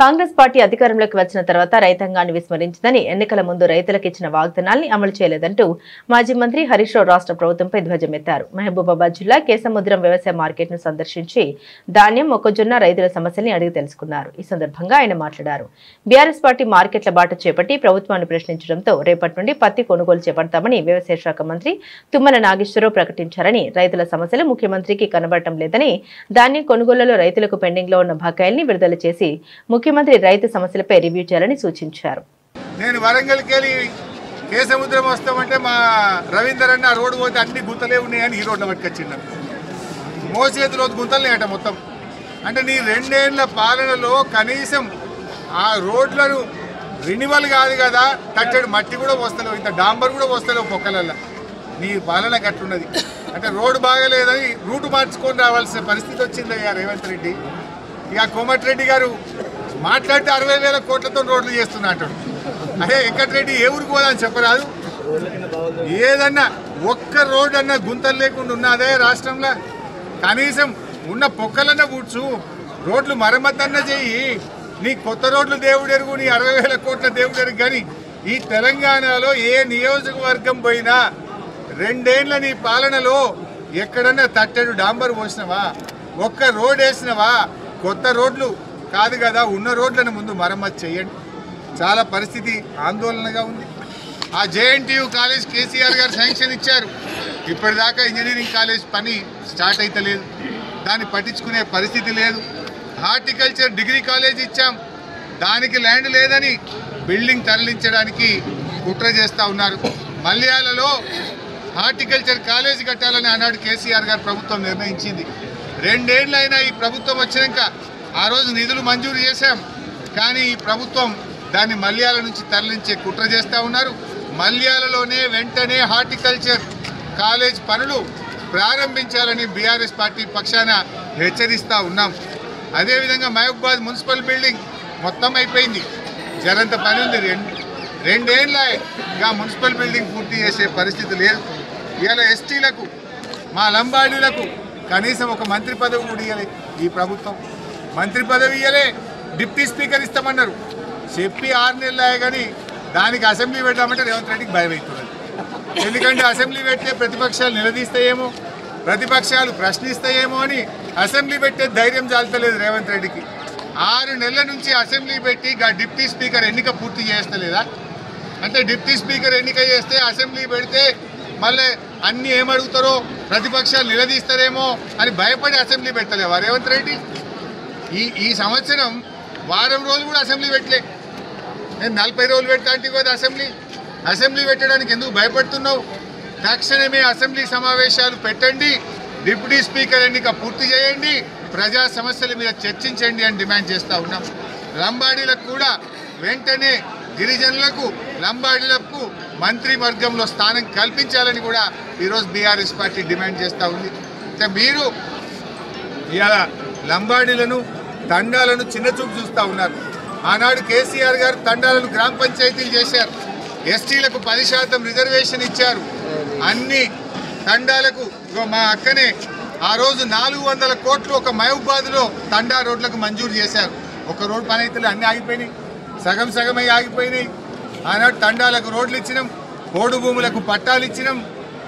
Congress party అధికారంలోకి వచ్చిన తర్వాత రైతాంగాన్ని విస్మరించిందని, ఎన్నికల ముందు రైతులకు ఇచ్చిన వాగ్దానాల్ని అమలు చేయలేదంటూ మాజీ మంత్రి హరీష్ రావు రాష్ట్ర ప్రభుత్వంపై ధ్వజమెత్తారు. మహబూబాబాద్ జిల్లా కేసముద్రం వ్యవసాయ మార్కెట్ ను సందర్శించి ధాన్యం, మొక్కజొన్న రైతుల సమస్యల్ని అడిగి తెలుసుకున్నారు. ఈ సందర్భంగా ఆయన మాట్లాడారు. బీఆర్ఎస్ పార్టీ మార్కెట్ల బాట చేపట్టి ప్రభుత్వాన్ని ప్రశ్నించడంతో రేపటి నుండి పత్తి కొనుగోలు చేపడతామని వ్యవసాయ శాఖ మంత్రి తుమ్మల నాగేశ్వరరావు ప్రకటించారని, రైతుల సమస్యలు ముఖ్యమంత్రికి కనబడటం లేదని, ధాన్యం కొనుగోలులో రైతులకు పెండింగ్ లో ఉన్న బకాయిల్ని విడుదల చేసి ముఖ్యమంత్రి రైతు సమస్యలపై రివ్యూ చేయాలని సూచించారు. నేను వరంగల్కి వెళ్ళి కేసముద్రం వస్తామంటే మా రవీందర్ అన్న రోడ్డు పోతే అన్ని గుంతలే ఉన్నాయని ఈ రోడ్లో పట్టుకొచ్చిండు. మోసేతిలో గుంతలే అట మొత్తం. అంటే నీ 2 ఏళ్ల పాలనలో కనీసం ఆ రోడ్లను రెన్యువల్ కాదు కదా, తట్టడి మట్టి కూడా వస్తలేవు, ఇంత డాంబర్ కూడా వస్తలేవు పొక్కలల్లో. నీ పాలన గట్లున్నది. అంటే రోడ్డు బాగలేదని రూటు మార్చుకొని రావాల్సిన పరిస్థితి వచ్చిందయ్యా రేవంత్ రెడ్డి. ఇక కోమటిరెడ్డి గారు మాట్లాడితే 60,000 కోట్లతో రోడ్లు చేస్తున్నా అంటాడు. అదే వెంకటరెడ్డి ఏ ఊరికి పోదని చెప్పరాదు. ఏదన్నా ఒక్క రోడ్డు అన్న గుంతలు లేకుండా ఉన్నదే రాష్ట్రంలో. కనీసం ఉన్న పొక్కలన్నా కూర్చు, రోడ్లు మరమ్మతన్నా చెయ్యి. నీ కొత్త రోడ్లు దేవుడెరుగు, నీ 60,000 కోట్ల దేవుడెరుగు. కానీ ఈ తెలంగాణలో ఏ నియోజకవర్గం పోయినా 2 ఏళ్ల నీ పాలనలో ఎక్కడన్నా తట్టెడు డాంబర్ పోసినవా, ఒక్క రోడ్ వేసినవా? కొత్త రోడ్లు కాదు కదా, ఉన్న రోడ్లను ముందు మరమ్మతు చేయండి. చాలా పరిస్థితి ఆందోళనగా ఉంది. ఆ జేఎన్టీయూ కాలేజ్ కేసీఆర్ గారు శాంక్షన్ ఇచ్చారు. ఇప్పటిదాకా ఇంజనీరింగ్ కాలేజ్ పని స్టార్ట్ అయితే లేదు, దాన్ని పట్టించుకునే పరిస్థితి లేదు. హార్టికల్చర్ డిగ్రీ కాలేజ్ ఇచ్చాం, దానికి ల్యాండ్ లేదని బిల్డింగ్ తరలించడానికి కుట్ర చేస్తూ ఉన్నారు. మల్యాలలో హార్టికల్చర్ కాలేజ్ కట్టాలని ఆనాడు కేసీఆర్ గారు ప్రభుత్వం నిర్ణయించింది. 2 ఏళ్ళైనా ఈ ప్రభుత్వం వచ్చినాక ఆ రోజు నిధులు మంజూరు చేశాం, కానీ ఈ ప్రభుత్వం దాన్ని మల్యాల నుంచి తరలించే కుట్ర చేస్తూ ఉన్నారు. మల్యాలలోనే వెంటనే హార్టికల్చర్ కాలేజ్ పనులు ప్రారంభించాలని బీఆర్ఎస్ పార్టీ పక్షాన హెచ్చరిస్తూ ఉన్నాం. అదేవిధంగా మహబూబాబాద్ మున్సిపల్ బిల్డింగ్ మొత్తం అయిపోయింది, జరంత పని ఉంది. 2 ఏళ్ళగా మున్సిపల్ బిల్డింగ్ పూర్తి చేసే పరిస్థితి లేదు. ఇవాళ ఎస్టీలకు, మా లంబాడీలకు కనీసం ఒక మంత్రి పదవి కూడా ఇవ్వలే ఈ ప్రభుత్వం. మంత్రి పదవి ఇవ్వలే, డిప్యూటీ స్పీకర్ ఇస్తామన్నారు. చెప్పి 6 నెలలే కానీ దానికి అసెంబ్లీ పెట్టామంటే రేవంత్ రెడ్డికి భయం అవుతున్నది. ఎందుకంటే అసెంబ్లీ పెడితే ప్రతిపక్షాలు నిలదీస్తాయేమో, ప్రతిపక్షాలు ప్రశ్నిస్తాయేమో అని అసెంబ్లీ పెట్టే ధైర్యం చాలతలేదు రేవంత్ రెడ్డికి. 6 నెలల నుంచి అసెంబ్లీ పెట్టి డిప్యూటీ స్పీకర్ ఎన్నిక పూర్తి చేస్తలేదా? అంటే డిప్యూటీ స్పీకర్ ఎన్నిక చేస్తే అసెంబ్లీ పెడితే మళ్ళీ అన్నీ ఏమడుగుతారో, ప్రతిపక్షాలు నిలదీస్తారేమో అని భయపడి అసెంబ్లీ పెట్టలేవా రేవంత్ రెడ్డి? ఈ సంవత్సరం వారం రోజులు కూడా అసెంబ్లీ పెట్టలే. నేను 40 రోజులు పెడతా అంటే కదా అసెంబ్లీ పెట్టడానికి ఎందుకు భయపడుతున్నావు? తక్షణమే అసెంబ్లీ సమావేశాలు పెట్టండి, డిప్యూటీ స్పీకర్ ఎన్నిక పూర్తి చేయండి, ప్రజా సమస్యల మీద చర్చించండి అని డిమాండ్ చేస్తూ ఉన్నాం. లంబాడీలకు కూడా వెంటనే, గిరిజనులకు, లంబాడీలకు మంత్రివర్గంలో స్థానం కల్పించాలని కూడా ఈరోజు బీఆర్ఎస్ పార్టీ డిమాండ్ చేస్తూ ఉంది. అంటే మీరు ఇలా లంబాడీలను, తండాలను చిన్నచూపు చూస్తూ ఉన్నారు. ఆనాడు కేసీఆర్ గారు తండాలను గ్రామ పంచాయతీలు చేశారు, ఎస్టీలకు 10% రిజర్వేషన్ ఇచ్చారు. అన్ని తండాలకు మా అక్కనే ఆ రోజు 400 కోట్లు ఒక మహబూబాబాద్లో తండా రోడ్లకు మంజూరు చేశారు. ఒక రోడ్డు పని అయితే అన్నీ ఆగిపోయినాయి, సగం సగమై ఆగిపోయినాయి. ఆనాడు తండాలకు రోడ్లు ఇచ్చినాం, పోడు భూములకు పట్టాలు ఇచ్చినాం,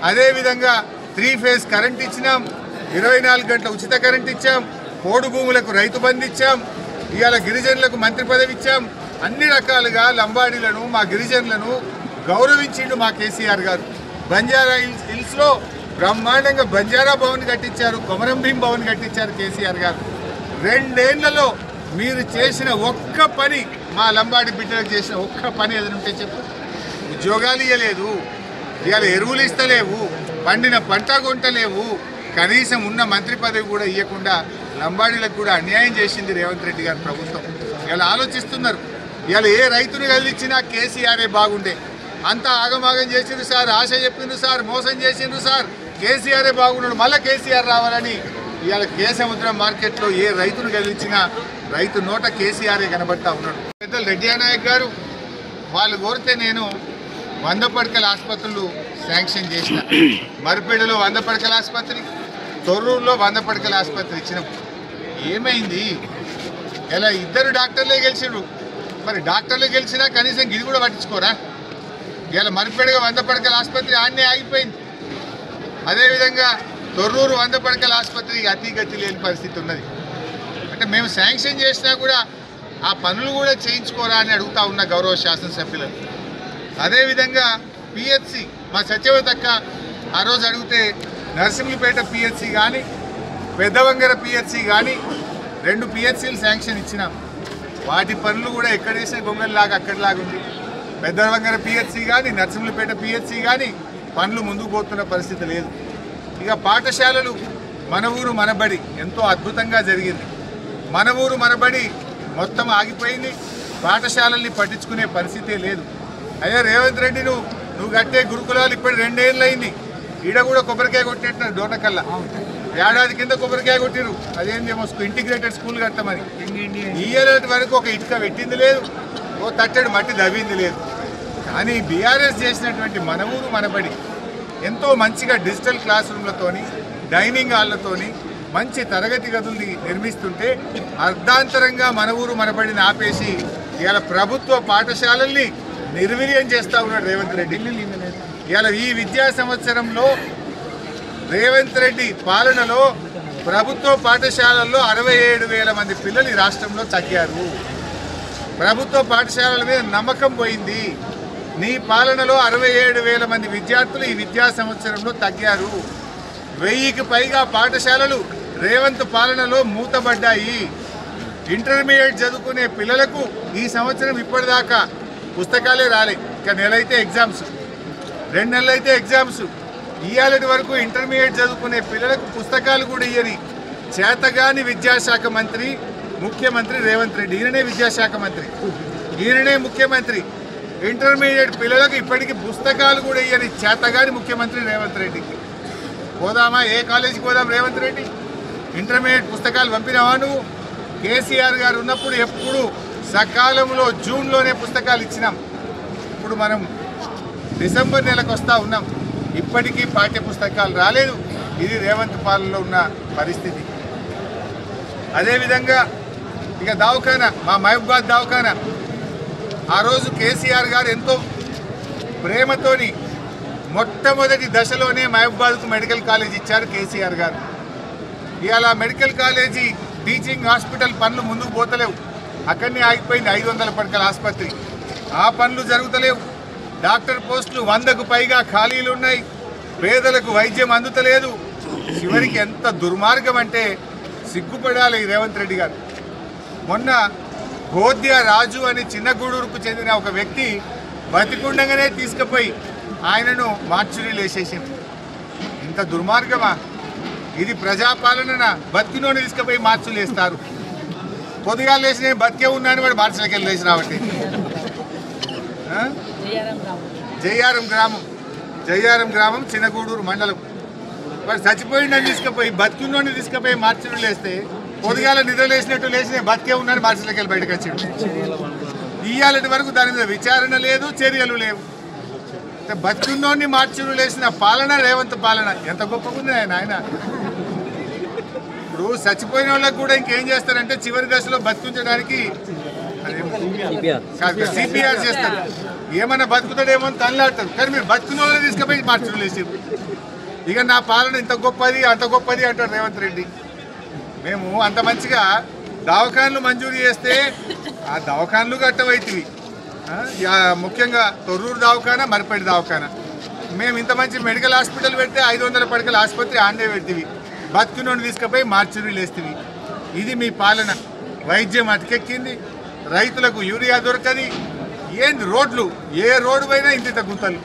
అదేవిధంగా 3 ఫేజ్ కరెంట్ ఇచ్చినాం, 24 గంటల ఉచిత కరెంట్ ఇచ్చాం, పోడు భూములకు రైతు బంధు ఇచ్చాం, ఇవాళ గిరిజనులకు మంత్రి పదవి ఇచ్చాం. అన్ని రకాలుగా లంబాడీలను, మా గిరిజనులను గౌరవించిండు మా కేసీఆర్ గారు. బంజారా హిల్స్లో బ్రహ్మాండంగా బంజారా భవన్ కట్టించారు, కొమరం భీం భవన్ కట్టించారు కేసీఆర్ గారు. 2 ఏళ్లలో మీరు చేసిన ఒక్క పని, మా లంబాడి బిడ్డలకు చేసిన ఒక్క పని ఏదైనా ఉంటే చెప్పు. ఉద్యోగాలు ఇవ్వలేదు, ఇవాళ ఎరువులు ఇస్తలేవు, పండిన పంట కొంటలేవు, కనీసం ఉన్న మంత్రి పదవి కూడా ఇవ్వకుండా లంబాడీలకు కూడా అన్యాయం చేసింది రేవంత్ రెడ్డి గారి ప్రభుత్వం. ఇలా ఆలోచిస్తున్నారు. ఇవాళ ఏ రైతును కదిలిచ్చినా కేసీఆరే బాగుండే. అంతా ఆగమాగం చేసిండ్రు సార్, ఆశ చెప్పిండ్రు సార్, మోసం చేసిండ్రు సార్, కేసీఆరే బాగున్నాడు, మళ్ళీ కేసీఆర్ రావాలని ఇవాళ కేసముద్రం మార్కెట్లో ఏ రైతును కదిలిచ్చినా రైతు నోట కేసీఆరే కనబడతా ఉన్నాడు. పెద్దలు రెడ్డి నాయక్ గారు వాళ్ళు కోరితే నేను 100 పడకల ఆసుపత్రులు శాంక్షన్ చేసిన. మరిపేడలో 100 పడకల ఆసుపత్రి, తొర్రూరులో 100 పడకల ఆసుపత్రి ఇచ్చినాం. ఏమైంది? ఇలా ఇద్దరు డాక్టర్లే గెలిచిండ్రు. మరి డాక్టర్లు గెలిచినా కనీసం ఇది కూడా పట్టించుకోరా? ఇలా మరిపేడగా 100 పడకల ఆసుపత్రి ఆన్నే ఆగిపోయింది. అదేవిధంగా తొర్రూరు 100 పడకల ఆసుపత్రి అతిగతి లేని పరిస్థితి ఉన్నది. అంటే మేము శాంక్షన్ చేసినా కూడా ఆ పనులు కూడా చేయించుకోరా అని అడుగుతా ఉన్న గౌరవ శాసనసభ్యులను. అదేవిధంగా పిహెచ్సి మా సత్యవతక్క ఆ రోజు అడిగితే నరసింహులపేట పిహెచ్సి కానీ పెద్దవంగర పిహెచ్సి కానీ 2 పిహెచ్సిలు శాంక్షన్ ఇచ్చినాం. వాటి పనులు కూడా ఎక్కడ వేసిన గొంగల్లాగా అక్కడిలాగా ఉంది. పెద్దవంగర పిహెచ్సి కానీ నరసింహులపేట పిహెచ్సి కానీ పనులు ముందుకు పోతున్న పరిస్థితి లేదు. ఇక పాఠశాలలు మన ఊరు మనబడి ఎంతో అద్భుతంగా జరిగింది. మన ఊరు మనబడి మొత్తం ఆగిపోయింది. పాఠశాలల్ని పట్టించుకునే పరిస్థితే లేదు. అయ్యా రేవంత్ రెడ్డి నువ్వు కట్టే గురుకులాలు ఇప్పుడు 2 ఏళ్ళు అయింది. ఈడ కూడా కొబ్బరికాయ కొట్టేట్టున్నారు. డోర్నకల్లా ఏడాది కింద కొబ్బరికాయ కొట్టిరు. అదేందేమో ఇంటిగ్రేటెడ్ స్కూల్ కట్టమని ఈ ఏడాది వరకు ఒక ఇటుక పెట్టింది లేదు, ఓ తట్టెడు మట్టి దవ్వింది లేదు. కానీ బీఆర్ఎస్ చేసినటువంటి మన ఊరు మనబడి ఎంతో మంచిగా డిజిటల్ క్లాస్ రూమ్లతోని డైనింగ్ హాల్లతోని మంచి తరగతి గదుల్ని నిర్మిస్తుంటే అర్ధాంతరంగా మన ఊరు మనబడిని ఆపేసి ఇవాళ ప్రభుత్వ పాఠశాలల్ని నిర్వీర్యం చేస్తూ ఉన్నాడు రేవంత్ రెడ్డి. ఇవాళ ఈ విద్యా సంవత్సరంలో రేవంత్ రెడ్డి పాలనలో ప్రభుత్వ పాఠశాలల్లో 67,000 మంది పిల్లలు ఈ రాష్ట్రంలో తగ్గారు. ప్రభుత్వ పాఠశాలల మీద నమ్మకం పోయింది. నీ పాలనలో 67,000 మంది విద్యార్థులు ఈ విద్యా సంవత్సరంలో తగ్గారు. 1000కి పైగా పాఠశాలలు రేవంత్ పాలనలో మూతబడ్డాయి. ఇంటర్మీడియట్ చదువుకునే పిల్లలకు ఈ సంవత్సరం ఇప్పటిదాకా పుస్తకాలే రాలే. ఇక నెలైతే ఎగ్జామ్స్, 2 నెలలు అయితే ఎగ్జామ్స్. ఇవాళటి వరకు ఇంటర్మీడియట్ చదువుకునే పిల్లలకు పుస్తకాలు కూడా ఇయ్యని చేతగాని విద్యాశాఖ మంత్రి ముఖ్యమంత్రి రేవంత్ రెడ్డి. ఈయననే విద్యాశాఖ మంత్రి, ఈయననే ముఖ్యమంత్రి. ఇంటర్మీడియట్ పిల్లలకు ఇప్పటికీ పుస్తకాలు కూడా ఇయ్యని చేతగాని ముఖ్యమంత్రి రేవంత్ రెడ్డికి. పోదామా? ఏ కాలేజీకి పోదాం రేవంత్ రెడ్డి? ఇంటర్మీడియట్ పుస్తకాలు పంపినావా నువ్వు? కేసీఆర్ గారు ఉన్నప్పుడు ఎప్పుడు సకాలంలో జూన్లోనే పుస్తకాలు ఇచ్చినాం. ఇప్పుడు మనం డిసెంబర్ నెలకు వస్తూ ఉన్నాం, ఇప్పటికీ పాఠ్య పుస్తకాలు రాలేదు. ఇది రేవంత్ పాలనలో ఉన్న పరిస్థితి. అదేవిధంగా ఇక దవాఖానా, మా మహబూబాద్ దవాఖానా ఆ రోజు కేసీఆర్ గారు ఎంతో ప్రేమతోని మొట్టమొదటి దశలోనే మహబూబాద్కు మెడికల్ కాలేజ్ ఇచ్చారు కేసీఆర్ గారు. ఇవాళ మెడికల్ కాలేజీ టీచింగ్ హాస్పిటల్ పనులు ముందుకు పోతలేవు, అక్కడనే ఆగిపోయింది. 500 పడకల ఆసుపత్రి, ఆ పనులు జరుగుతలేవు. డాక్టర్ పోస్టులు 100కు పైగా ఖాళీలు ఉన్నాయి. పేదలకు వైద్యం అందుతలేదు. చివరికి ఎంత దుర్మార్గం అంటే సిగ్గుపడాలి రేవంత్ రెడ్డి గారు. మొన్న గోద్య రాజు అని చిన్నగూడూరుకు చెందిన ఒక వ్యక్తి బతికుండగానే తీసుకుపోయి ఆయనను మార్చురీలు వేసేసింది. ఇంత దుర్మార్గమా? ఇది ప్రజాపాలన? బతికినోని తీసుకుపోయి మార్చులు వేస్తారు. పొద్దుగా లేచి నేను బతికే ఉన్నాను, వాడు మార్చులకి వెళ్ళి లేచి రావట్టి. జయ్యారం గ్రామం చిన్నగూడూరు మండలం. వాడు చచ్చిపోయిందని తీసుకుపోయి బతికినోని తీసుకుపోయి మార్చులు వేస్తే పొద్దుగాల నిద్ర లేచినట్టు లేచి నేను బతికే ఉన్నాను మార్చులకి వెళ్ళి బయటకు వచ్చాడు. ఇయ్యాలటి వరకు దాని మీద విచారణ లేదు, చర్యలు లేవు. బతికినోని మార్చులు లేచిన పాలన రేవంత్ పాలన. ఎంత గొప్పగా ఉంది ఆయన. ఇప్పుడు చచ్చిపోయిన వాళ్ళకి కూడా ఇంకేం చేస్తారంటే చివరి దశలో బతికించడానికి సిపిఆర్ చేస్తారు. ఏమన్నా బతుకుతాడేమో అని తనలాడతారు. కానీ మీరు బతుకున్న వాళ్ళని తీసుకుపోయి మార్చులు వేసారు. ఇక నా పాలన ఇంత గొప్పది అంత గొప్పది అంటారు రేవంత్ రెడ్డి. మేము అంత మంచిగా దవాఖాన్లు మంజూరు చేస్తే ఆ దవాఖాన్లు కట్టవైతివి. ముఖ్యంగా తొర్రూరు దవాఖానా, మరిపేట దవాఖానా. మేము ఇంత మంచి మెడికల్ హాస్పిటల్ పెడితే 500 పడకల ఆసుపత్రి ఆండే పెడితివి. బతికినోని తీసుకుపోయి మార్చురీలు వేస్తేవి. ఇది మీ పాలన. వైద్యం అతికెక్కింది, రైతులకు యూరియా దొరకది. ఏంది రోడ్లు? ఏ రోడ్డు పైనా ఇంత గుంతలు.